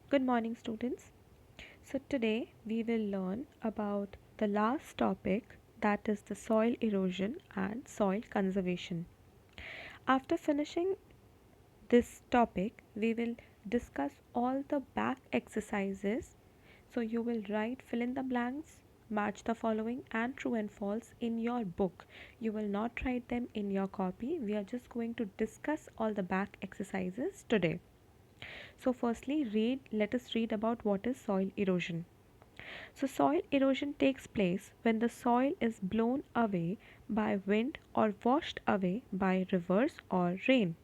Good morning, students. So, today we will learn about the last topic, that is the soil erosion and soil conservation. After finishing this topic, we will discuss all the back exercises. So, you will write fill in the blanks, match the following, and true and false in your book. You will not write them in your copy. We are just going to discuss all the back exercises today. So, firstly, let us read about what is soil erosion. So, soil erosion takes place when the soil is blown away by wind or washed away by rivers or rain.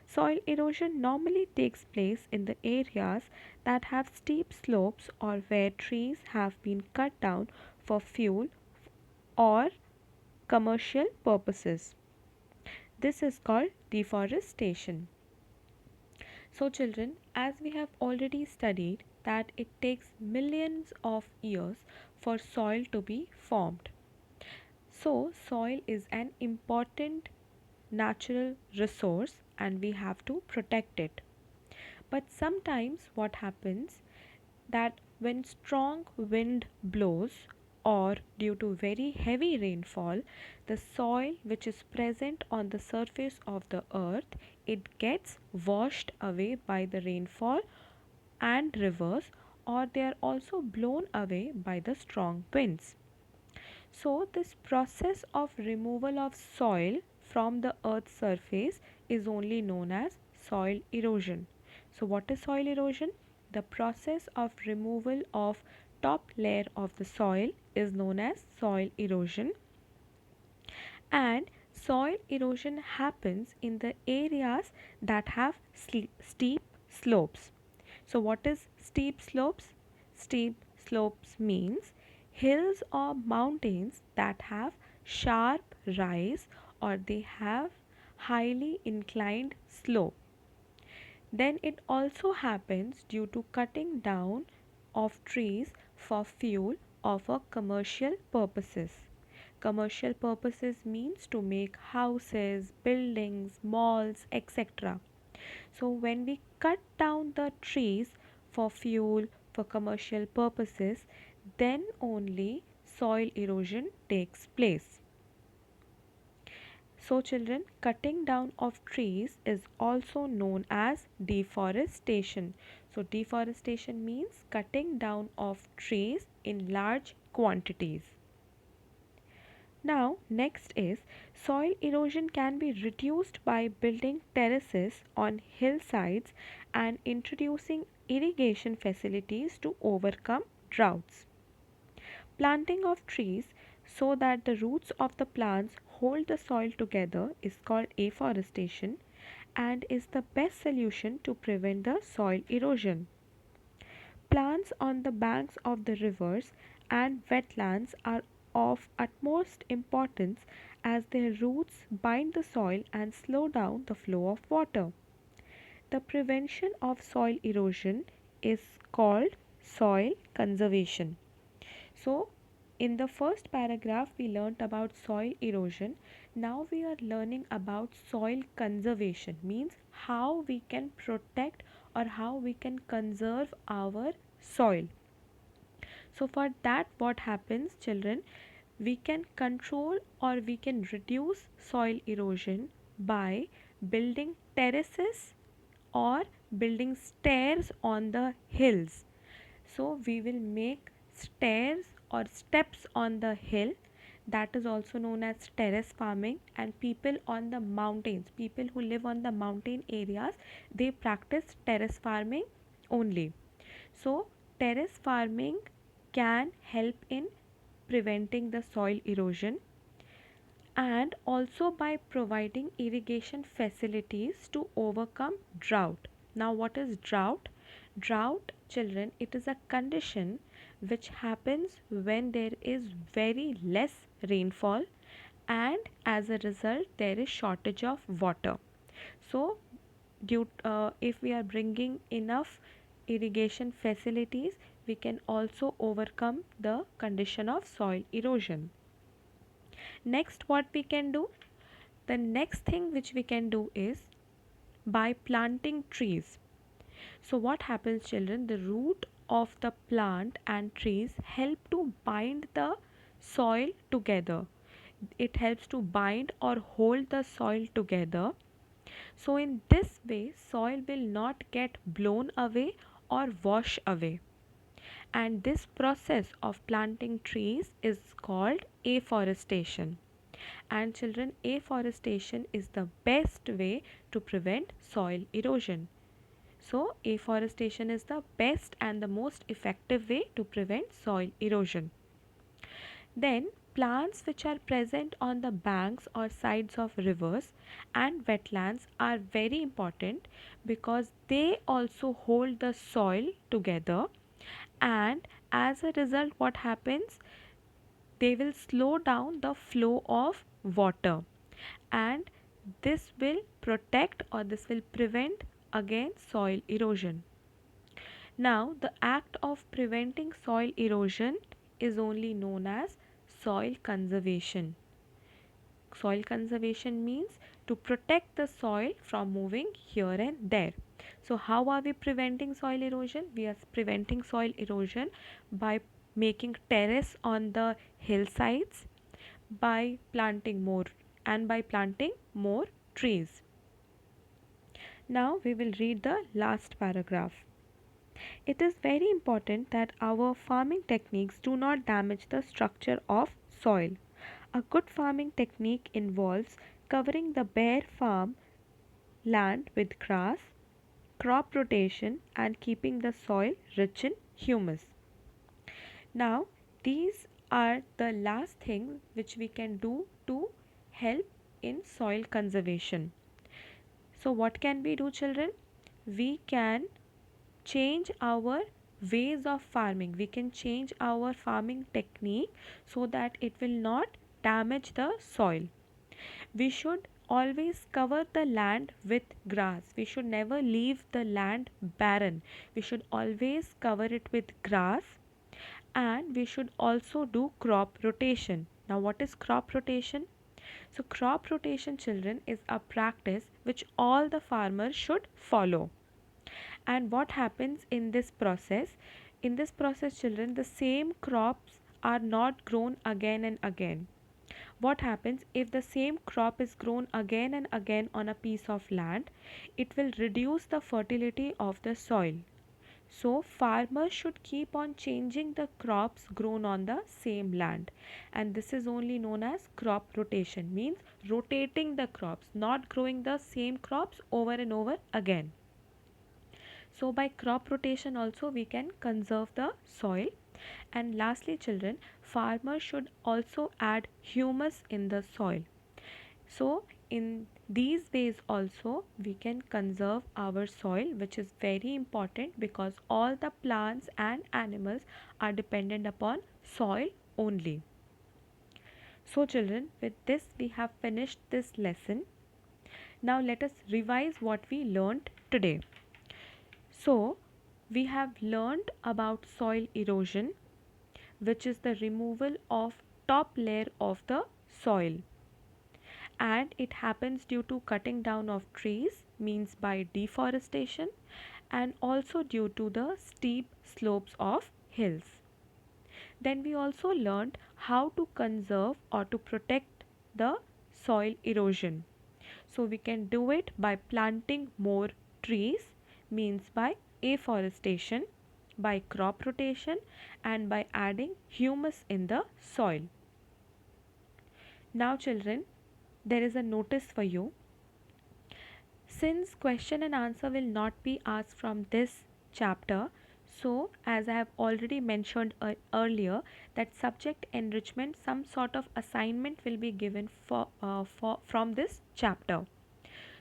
Soil erosion normally takes place in the areas that have steep slopes or where trees have been cut down for fuel or commercial purposes. This is called deforestation. So, children, as we have already studied that it takes millions of years for soil to be formed. So, soil is an important natural resource and we have to protect it. But sometimes what happens that when strong wind blows or due to very heavy rainfall, the soil which is present on the surface of the earth, it gets washed away by the rainfall and rivers, or they are also blown away by the strong winds. So this process of removal of soil from the earth's surface is only known as soil erosion. So what is soil erosion? The process of removal of top layer of the soil is known as soil erosion, and soil erosion happens in the areas that have steep slopes. So what is steep slopes? Steep slopes means hills or mountains that have sharp rise or they have highly inclined slope. Then it also happens due to cutting down of trees for fuel or for commercial purposes. Commercial purposes means to make houses, buildings, malls, etc. So when we cut down the trees for fuel, for commercial purposes, then only soil erosion takes place. So, children, cutting down of trees is also known as deforestation. So, deforestation means cutting down of trees in large quantities. Now, next is soil erosion can be reduced by building terraces on hillsides and introducing irrigation facilities to overcome droughts. Planting of trees so that the roots of the plants hold the soil together is called afforestation and is the best solution to prevent the soil erosion. Plants on the banks of the rivers and wetlands are of utmost importance as their roots bind the soil and slow down the flow of water. The prevention of soil erosion is called soil conservation. So, in the first paragraph, we learnt about soil erosion. Now we are learning about soil conservation, means how we can protect or how we can conserve our soil. So, for that, what happens, children? We can control or we can reduce soil erosion by building terraces or building stairs on the hills. So we will make stairs or steps on the hill, that is also known as terrace farming, and people on the mountains, people who live on the mountain areas, they practice terrace farming only. So terrace farming can help in preventing the soil erosion and also by providing irrigation facilities to overcome drought. Now, what is drought? Drought, children, it is a condition which happens when there is very less rainfall and as a result there is shortage of water. So, if we are bringing enough irrigation facilities, we can also overcome the condition of soil erosion. Next, what we can do? The next thing which we can do is by planting trees. So what happens, children? The root of the plant and trees help to bind the soil together. It helps to bind or hold the soil together. So in this way, soil will not get blown away or wash away. And this process of planting trees is called afforestation. And children, afforestation is the best way to prevent soil erosion. So, afforestation is the best and the most effective way to prevent soil erosion. Then, plants which are present on the banks or sides of rivers and wetlands are very important because they also hold the soil together, and as a result, what happens? They will slow down the flow of water, and this will protect or this will prevent against soil erosion. Now, the act of preventing soil erosion is only known as soil conservation. Soil conservation means to protect the soil from moving here and there. So, how are we preventing soil erosion? We are preventing soil erosion by making terrace on the hillsides, by planting more and by planting more trees. Now, we will read the last paragraph. It is very important that our farming techniques do not damage the structure of soil. A good farming technique involves covering the bare farm land with grass, crop rotation, and keeping the soil rich in humus. Now, these are the last things which we can do to help in soil conservation. So, what can we do, children? We can change our ways of farming. We can change our farming technique so that it will not damage the soil. We should always cover the land with grass. We should never leave the land barren. We should always cover it with grass, and we should also do crop rotation. Now, what is crop rotation? So, crop rotation, children, is a practice which all the farmers should follow. And what happens in this process? In this process, children, the same crops are not grown again and again. What happens if the same crop is grown again and again on a piece of land? It will reduce the fertility of the soil. So, farmers should keep on changing the crops grown on the same land, and this is only known as crop rotation, means rotating the crops, not growing the same crops over and over again. So, by crop rotation, also we can conserve the soil. And lastly, children, farmers should also add humus in the soil. So, in these ways also we can conserve our soil, which is very important because all the plants and animals are dependent upon soil only. So, children, with this we have finished this lesson. Now, let us revise what we learned today. So, we have learned about soil erosion, which is the removal of top layer of the soil, and it happens due to cutting down of trees, means by deforestation, and also due to the steep slopes of hills. Then we also learned how to conserve or to protect the soil erosion. So we can do it by planting more trees, means by afforestation, by crop rotation, and by adding humus in the soil. Now, children, there is a notice for you. Since question and answer will not be asked from this chapter, so as I have already mentioned earlier, that subject enrichment, some sort of assignment will be given for from this chapter.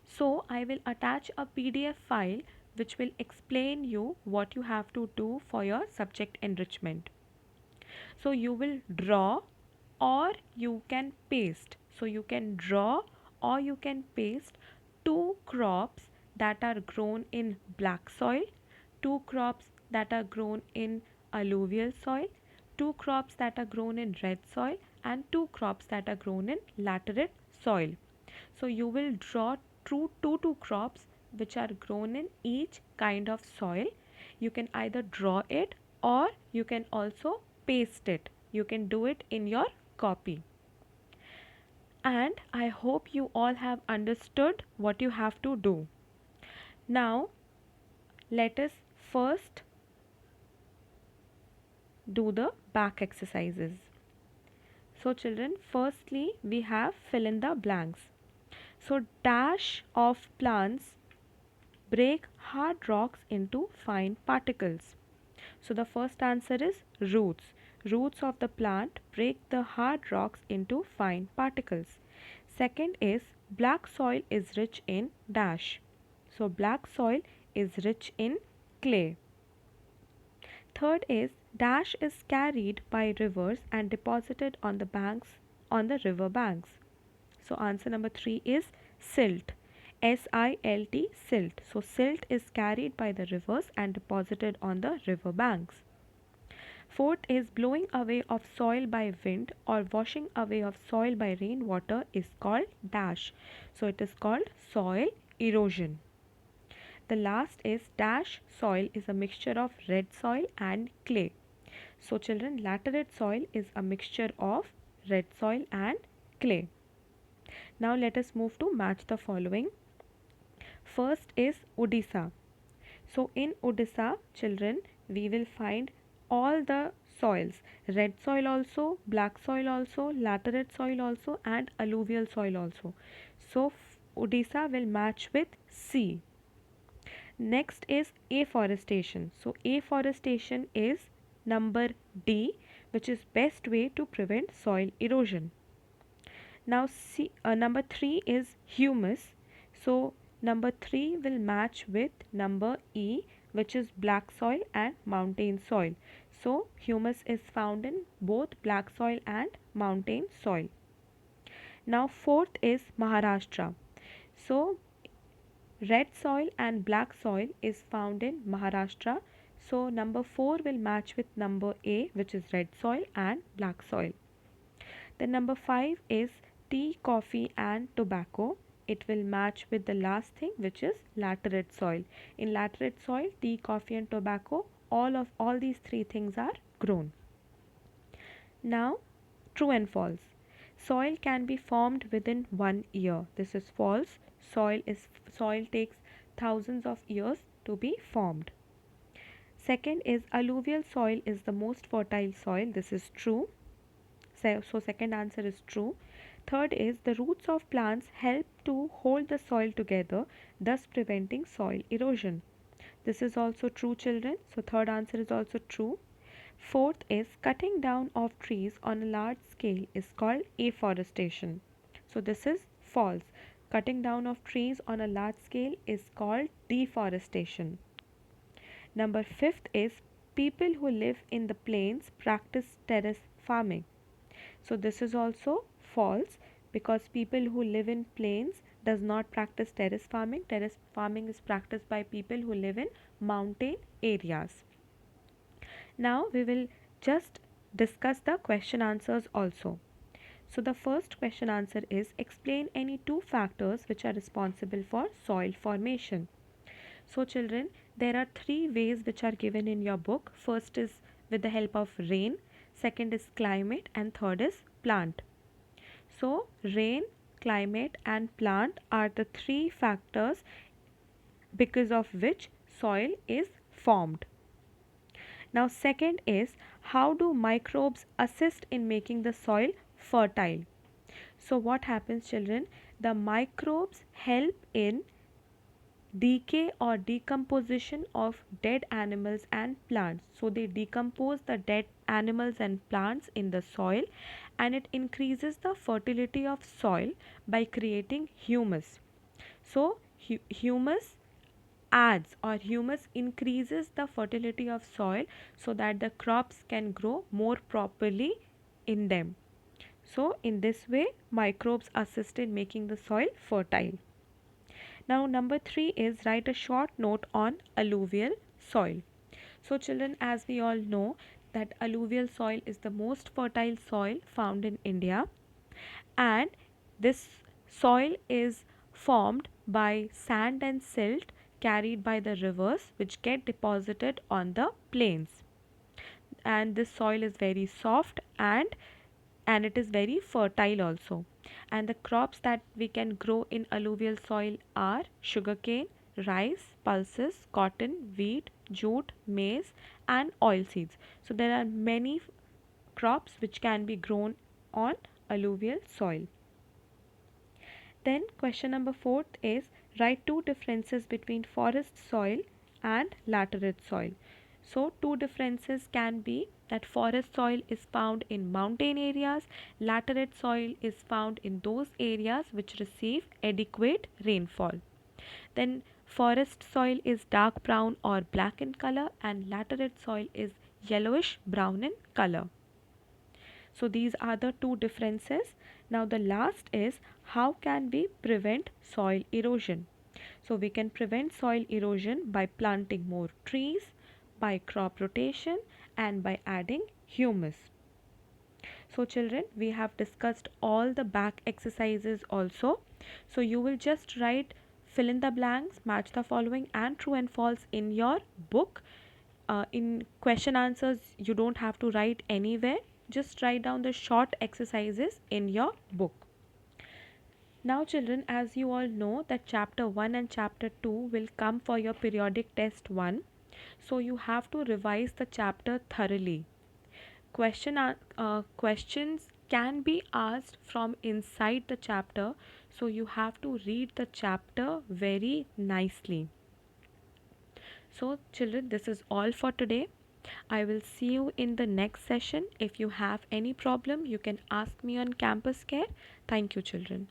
So I will attach a PDF file which will explain you what you have to do for your subject enrichment. So you will draw or you can paste. So you can draw or you can paste two crops that are grown in black soil, two crops that are grown in alluvial soil, two crops that are grown in red soil, and two crops that are grown in lateral soil. So you will draw two crops which are grown in each kind of soil. You can either draw it or you can also paste it. You can do it in your copy. And I hope you all have understood what you have to do. Now, let us first do the back exercises. So, children, firstly, we have fill in the blanks. So, dash of plants break hard rocks into fine particles. So, the first answer is roots. Roots of the plant break the hard rocks into fine particles. Second is black soil is rich in dash. So, black soil is rich in clay. Third is dash is carried by rivers and deposited on the river banks. So answer number 3 is silt. SILT, silt. So silt is carried by the rivers and deposited on the river banks. Fourth is blowing away of soil by wind or washing away of soil by rainwater is called dash. So it is called soil erosion. The last is dash soil is a mixture of red soil and clay. So children, laterite soil is a mixture of red soil and clay. Now let us move to match the following. First is Odisha. So in Odisha, children, we will find all the soils, red soil also, black soil also, laterite soil also, and alluvial soil also. So Odisha will match with C. Next is afforestation. So afforestation is number D, which is best way to prevent soil erosion. Now number 3 is humus. So number 3 will match with number E, which is black soil and mountain soil. So humus is found in both black soil and mountain soil. Now fourth is Maharashtra. So red soil and black soil is found in Maharashtra. So number 4 will match with number A, which is red soil and black soil. Then number 5 is tea, coffee and tobacco. It will match with the last thing, which is laterite soil. In laterite soil, tea, coffee and tobacco, all these three things are grown. Now, true and false. Soil can be formed within 1 year. This is false. Soil takes thousands of years to be formed. Second is alluvial soil is the most fertile soil. This is true. So second answer is true. Third is the roots of plants help to hold the soil together, thus preventing soil erosion. This is also true, children. So third answer is also true. Fourth is cutting down of trees on a large scale is called afforestation. So this is false. Cutting down of trees on a large scale is called deforestation. Number fifth is people who live in the plains practice terrace farming. So this is also false because people who live in plains does not practice terrace farming. Terrace farming is practiced by people who live in mountain areas. Now we will just discuss the question answers also. So the first question answer is explain any two factors which are responsible for soil formation. So children, there are three ways which are given in your book. First is with the help of rain, second is climate and third is plant. So rain, climate and plant are the three factors because of which soil is formed. Now second is how do microbes assist in making the soil fertile? So what happens, children? The microbes help in decay or decomposition of dead animals and plants. So they decompose the dead animals and plants in the soil and it increases the fertility of soil by creating humus. So humus adds or humus increases the fertility of soil so that the crops can grow more properly in them. So in this way microbes assist in making the soil fertile. Now number 3 is write a short note on alluvial soil. So children, as we all know that alluvial soil is the most fertile soil found in India and this soil is formed by sand and silt carried by the rivers which get deposited on the plains. And this soil is very soft and it is very fertile also. And the crops that we can grow in alluvial soil are sugarcane, rice, pulses, cotton, wheat, jute, maize, and oilseeds. So there are many crops which can be grown on alluvial soil. Then question number 4 is write two differences between forest soil and laterite soil. So two differences can be that forest soil is found in mountain areas, laterite soil is found in those areas which receive adequate rainfall. Then forest soil is dark brown or black in color and laterite soil is yellowish brown in color. So these are the two differences. Now the last is how can we prevent soil erosion? So we can prevent soil erosion by planting more trees, by crop rotation and by adding humus. So children, we have discussed all the back exercises also. So you will just write fill in the blanks, match the following and true and false in your book. In question answers, you don't have to write anywhere. Just write down the short exercises in your book. Now children, as you all know that chapter 1 and chapter 2 will come for your periodic test 1. So you have to revise the chapter thoroughly. Questions can be asked from inside the chapter, so you have to read the chapter very nicely. So children, this is all for today. I will see you in the next session. If you have any problem, you can ask me on campus care. Thank you children.